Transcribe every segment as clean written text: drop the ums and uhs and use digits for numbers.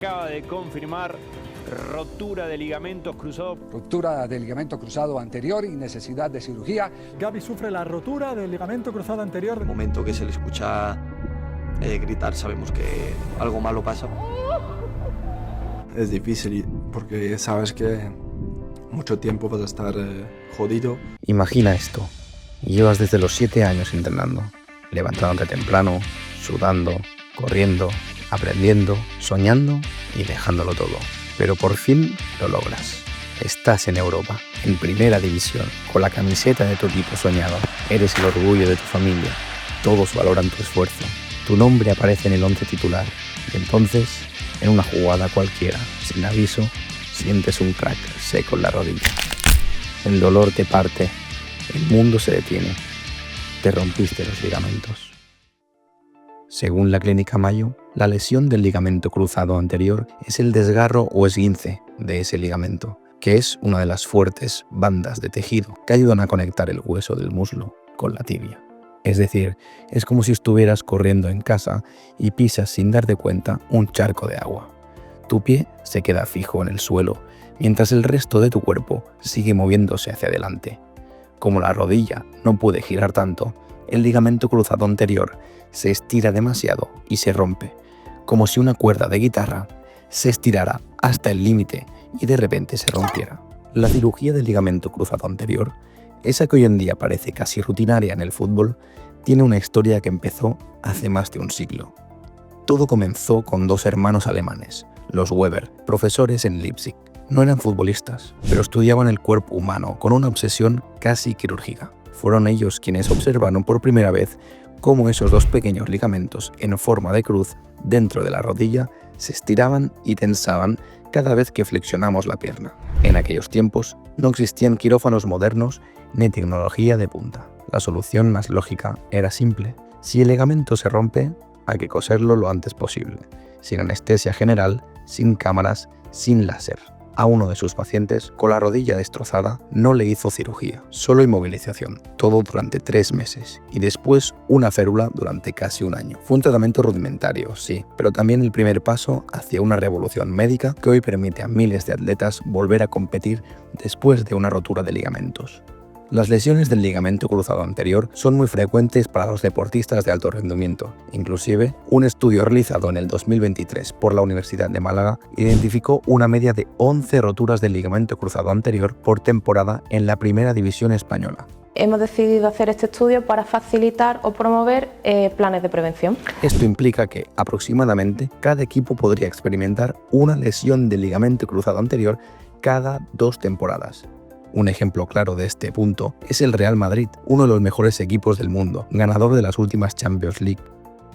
Acaba de confirmar rotura de ligamentos cruzados. Ruptura del ligamento cruzado anterior y necesidad de cirugía. Gavi sufre la rotura del ligamento cruzado anterior. En el momento que se le escucha gritar, sabemos que algo malo pasa. Es difícil porque sabes que mucho tiempo vas a estar jodido. Imagina esto. Llevas desde los 7 años entrenando, levantándote temprano, sudando, corriendo, aprendiendo, soñando y dejándolo todo. Pero por fin lo logras. Estás en Europa, en primera división, con la camiseta de tu equipo soñado. Eres el orgullo de tu familia. Todos valoran tu esfuerzo. Tu nombre aparece en el 11 titular. Y entonces, en una jugada cualquiera, sin aviso, sientes un crack seco en la rodilla. El dolor te parte. El mundo se detiene. Te rompiste los ligamentos. Según la Clínica Mayo, la lesión del ligamento cruzado anterior es el desgarro o esguince de ese ligamento, que es una de las fuertes bandas de tejido que ayudan a conectar el hueso del muslo con la tibia. Es decir, es como si estuvieras corriendo en casa y pisas sin darte cuenta un charco de agua. Tu pie se queda fijo en el suelo, mientras el resto de tu cuerpo sigue moviéndose hacia adelante. Como la rodilla no puede girar tanto, el ligamento cruzado anterior se estira demasiado y se rompe, como si una cuerda de guitarra se estirara hasta el límite y de repente se rompiera. La cirugía del ligamento cruzado anterior, esa que hoy en día parece casi rutinaria en el fútbol, tiene una historia que empezó hace más de un siglo. Todo comenzó con 2 hermanos alemanes, los Weber, profesores en Leipzig. No eran futbolistas, pero estudiaban el cuerpo humano con una obsesión casi quirúrgica. Fueron ellos quienes observaron por primera vez cómo esos 2 pequeños ligamentos en forma de cruz dentro de la rodilla se estiraban y tensaban cada vez que flexionamos la pierna. En aquellos tiempos no existían quirófanos modernos ni tecnología de punta. La solución más lógica era simple. Si el ligamento se rompe, hay que coserlo lo antes posible, sin anestesia general, sin cámaras, sin láser. A uno de sus pacientes, con la rodilla destrozada, no le hizo cirugía, solo inmovilización, todo durante 3 meses, y después una férula durante casi un año. Fue un tratamiento rudimentario, sí, pero también el primer paso hacia una revolución médica que hoy permite a miles de atletas volver a competir después de una rotura de ligamentos. Las lesiones del ligamento cruzado anterior son muy frecuentes para los deportistas de alto rendimiento. Inclusive, un estudio realizado en el 2023 por la Universidad de Málaga identificó una media de 11 roturas del ligamento cruzado anterior por temporada en la primera división española. Hemos decidido hacer este estudio para facilitar o promover planes de prevención. Esto implica que, aproximadamente, cada equipo podría experimentar una lesión del ligamento cruzado anterior cada 2 temporadas. Un ejemplo claro de este punto es el Real Madrid, uno de los mejores equipos del mundo, ganador de las últimas Champions League.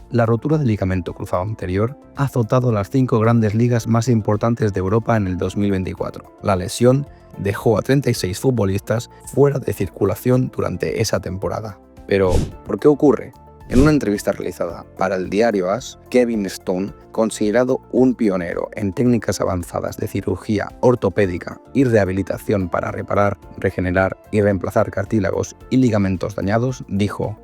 La rotura del ligamento cruzado anterior ha azotado las 5 grandes ligas más importantes de Europa en el 2024. La lesión dejó a 36 futbolistas fuera de circulación durante esa temporada. Pero, ¿por qué ocurre? En una entrevista realizada para el diario AS, Kevin Stone, considerado un pionero en técnicas avanzadas de cirugía ortopédica y rehabilitación para reparar, regenerar y reemplazar cartílagos y ligamentos dañados, dijo: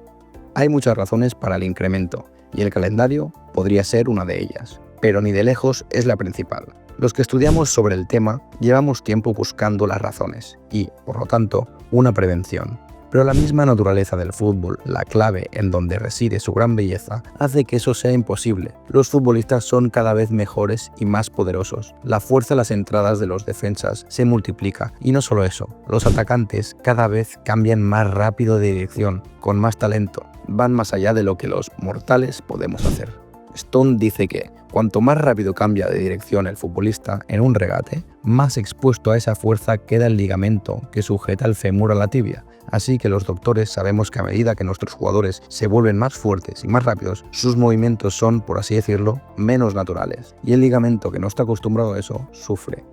«Hay muchas razones para el incremento, y el calendario podría ser una de ellas, pero ni de lejos es la principal. Los que estudiamos sobre el tema llevamos tiempo buscando las razones y, por lo tanto, una prevención. Pero la misma naturaleza del fútbol, la clave en donde reside su gran belleza, hace que eso sea imposible. Los futbolistas son cada vez mejores y más poderosos. La fuerza en las entradas de los defensas se multiplica. Y no solo eso, los atacantes cada vez cambian más rápido de dirección, con más talento. Van más allá de lo que los mortales podemos hacer». Stone dice que cuanto más rápido cambia de dirección el futbolista en un regate, más expuesto a esa fuerza queda el ligamento que sujeta el fémur a la tibia. Así que los doctores sabemos que a medida que nuestros jugadores se vuelven más fuertes y más rápidos, sus movimientos son, por así decirlo, menos naturales. Y el ligamento que no está acostumbrado a eso sufre,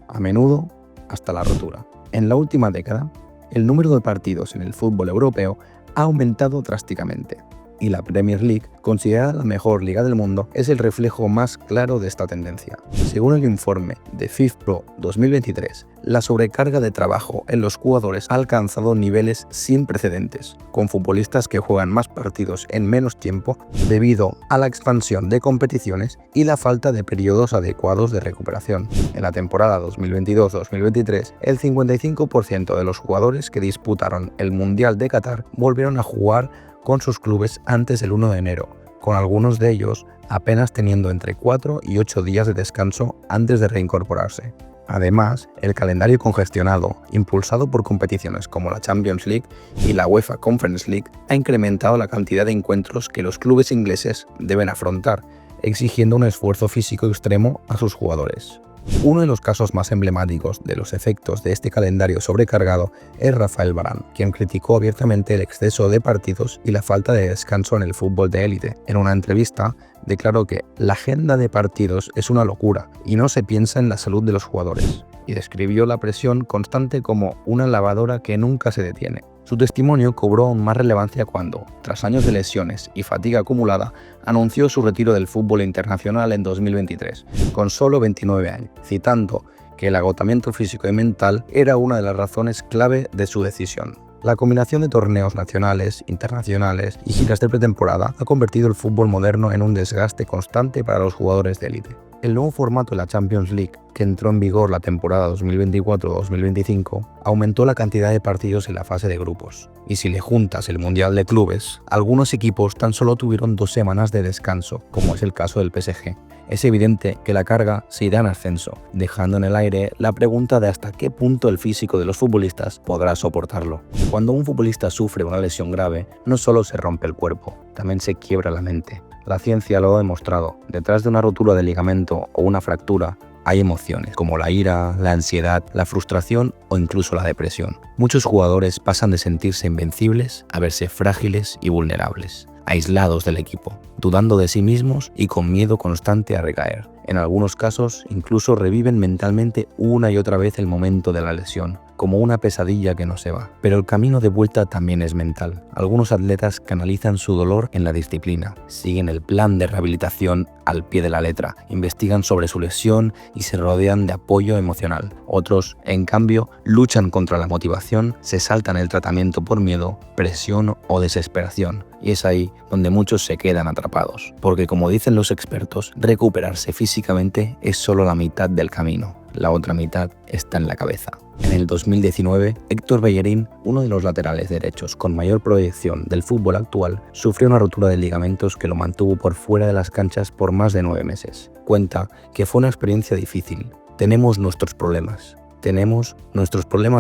a menudo hasta la rotura. En la última década, el número de partidos en el fútbol europeo ha aumentado drásticamente. y la Premier League, considerada la mejor liga del mundo, es el reflejo más claro de esta tendencia. Según el informe de FIFPro 2023, la sobrecarga de trabajo en los jugadores ha alcanzado niveles sin precedentes, con futbolistas que juegan más partidos en menos tiempo debido a la expansión de competiciones y la falta de periodos adecuados de recuperación. En la temporada 2022-2023, el 55% de los jugadores que disputaron el Mundial de Qatar volvieron a jugar con sus clubes antes del 1 de enero, con algunos de ellos apenas teniendo entre 4 y 8 días de descanso antes de reincorporarse. Además, el calendario congestionado, impulsado por competiciones como la Champions League y la UEFA Conference League, ha incrementado la cantidad de encuentros que los clubes ingleses deben afrontar, exigiendo un esfuerzo físico extremo a sus jugadores. Uno de los casos más emblemáticos de los efectos de este calendario sobrecargado es Rafael Varane, quien criticó abiertamente el exceso de partidos y la falta de descanso en el fútbol de élite. En una entrevista, declaró que la agenda de partidos es una locura y no se piensa en la salud de los jugadores, y describió la presión constante como una lavadora que nunca se detiene. Su testimonio cobró aún más relevancia cuando, tras años de lesiones y fatiga acumulada, anunció su retiro del fútbol internacional en 2023, con solo 29 años, citando que el agotamiento físico y mental era una de las razones clave de su decisión. La combinación de torneos nacionales, internacionales y giras de pretemporada ha convertido el fútbol moderno en un desgaste constante para los jugadores de élite. El nuevo formato de la Champions League, que entró en vigor la temporada 2024-2025, aumentó la cantidad de partidos en la fase de grupos. Y si le juntas el Mundial de Clubes, algunos equipos tan solo tuvieron 2 semanas de descanso, como es el caso del PSG. Es evidente que la carga se irá en ascenso, dejando en el aire la pregunta de hasta qué punto el físico de los futbolistas podrá soportarlo. Cuando un futbolista sufre una lesión grave, no solo se rompe el cuerpo, también se quiebra la mente. La ciencia lo ha demostrado. Detrás de una rotura de ligamento o una fractura hay emociones, como la ira, la ansiedad, la frustración o incluso la depresión. Muchos jugadores pasan de sentirse invencibles a verse frágiles y vulnerables, aislados del equipo, dudando de sí mismos y con miedo constante a recaer. En algunos casos, incluso reviven mentalmente una y otra vez el momento de la lesión, como una pesadilla que no se va. Pero el camino de vuelta también es mental. Algunos atletas canalizan su dolor en la disciplina, siguen el plan de rehabilitación al pie de la letra, investigan sobre su lesión y se rodean de apoyo emocional. Otros, en cambio, luchan contra la motivación, se saltan el tratamiento por miedo, presión o desesperación. Y es ahí donde muchos se quedan atrapados, porque como dicen los expertos, recuperarse físicamente es solo la mitad del camino. La otra mitad está en la cabeza. En el 2019, Héctor Bellerín, uno de los laterales derechos con mayor proyección del fútbol actual, sufrió una rotura de ligamentos que lo mantuvo por fuera de las canchas por más de 9 meses. Cuenta que fue una experiencia difícil. Tenemos nuestros problemas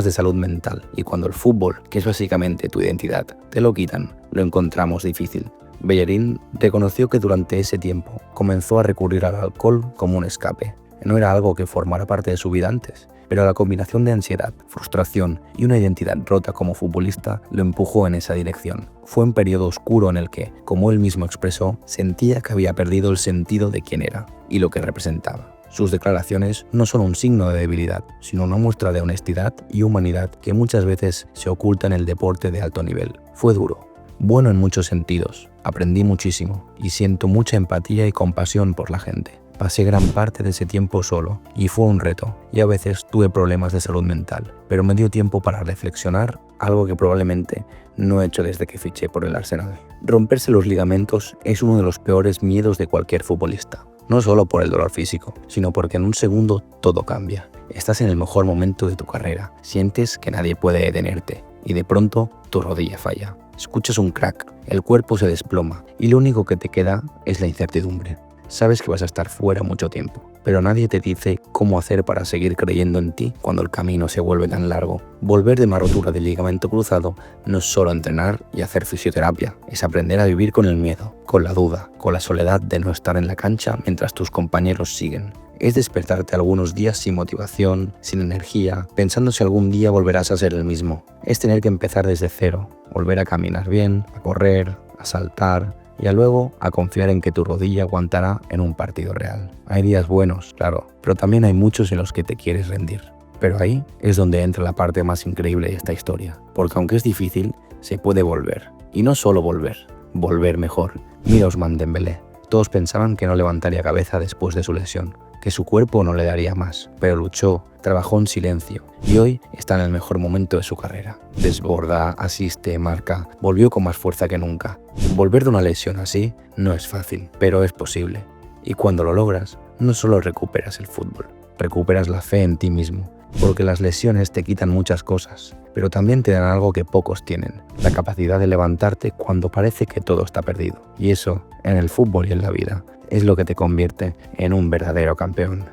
de salud mental, y cuando el fútbol, que es básicamente tu identidad, te lo quitan, lo encontramos difícil. Bellerín reconoció que durante ese tiempo comenzó a recurrir al alcohol como un escape. No era algo que formara parte de su vida antes, pero la combinación de ansiedad, frustración y una identidad rota como futbolista lo empujó en esa dirección. Fue un periodo oscuro en el que, como él mismo expresó, sentía que había perdido el sentido de quién era y lo que representaba. Sus declaraciones no son un signo de debilidad, sino una muestra de honestidad y humanidad que muchas veces se oculta en el deporte de alto nivel. Fue duro, bueno en muchos sentidos, aprendí muchísimo y siento mucha empatía y compasión por la gente. Pasé gran parte de ese tiempo solo y fue un reto, y a veces tuve problemas de salud mental, pero me dio tiempo para reflexionar, algo que probablemente no he hecho desde que fiché por el Arsenal. Romperse los ligamentos es uno de los peores miedos de cualquier futbolista, no solo por el dolor físico, sino porque en un segundo todo cambia. Estás en el mejor momento de tu carrera, sientes que nadie puede detenerte y de pronto tu rodilla falla. Escuchas un crack, el cuerpo se desploma y lo único que te queda es la incertidumbre. Sabes que vas a estar fuera mucho tiempo, pero nadie te dice cómo hacer para seguir creyendo en ti cuando el camino se vuelve tan largo. Volver de una rotura de ligamento cruzado no es solo entrenar y hacer fisioterapia, es aprender a vivir con el miedo, con la duda, con la soledad de no estar en la cancha mientras tus compañeros siguen. Es despertarte algunos días sin motivación, sin energía, pensando si algún día volverás a ser el mismo. Es tener que empezar desde cero, volver a caminar bien, a correr, a saltar, y luego a confiar en que tu rodilla aguantará en un partido real. Hay días buenos, claro, pero también hay muchos en los que te quieres rendir. Pero ahí es donde entra la parte más increíble de esta historia, porque aunque es difícil, se puede volver. Y no solo volver, volver mejor. Mira Ousmane Dembélé. Todos pensaban que no levantaría cabeza después de su lesión, que su cuerpo no le daría más, pero luchó, trabajó en silencio y hoy está en el mejor momento de su carrera. Desborda, asiste, marca, volvió con más fuerza que nunca. Volver de una lesión así no es fácil, pero es posible. Y cuando lo logras, no solo recuperas el fútbol, recuperas la fe en ti mismo, porque las lesiones te quitan muchas cosas, pero también te dan algo que pocos tienen, la capacidad de levantarte cuando parece que todo está perdido. Y eso, en el fútbol y en la vida, es lo que te convierte en un verdadero campeón.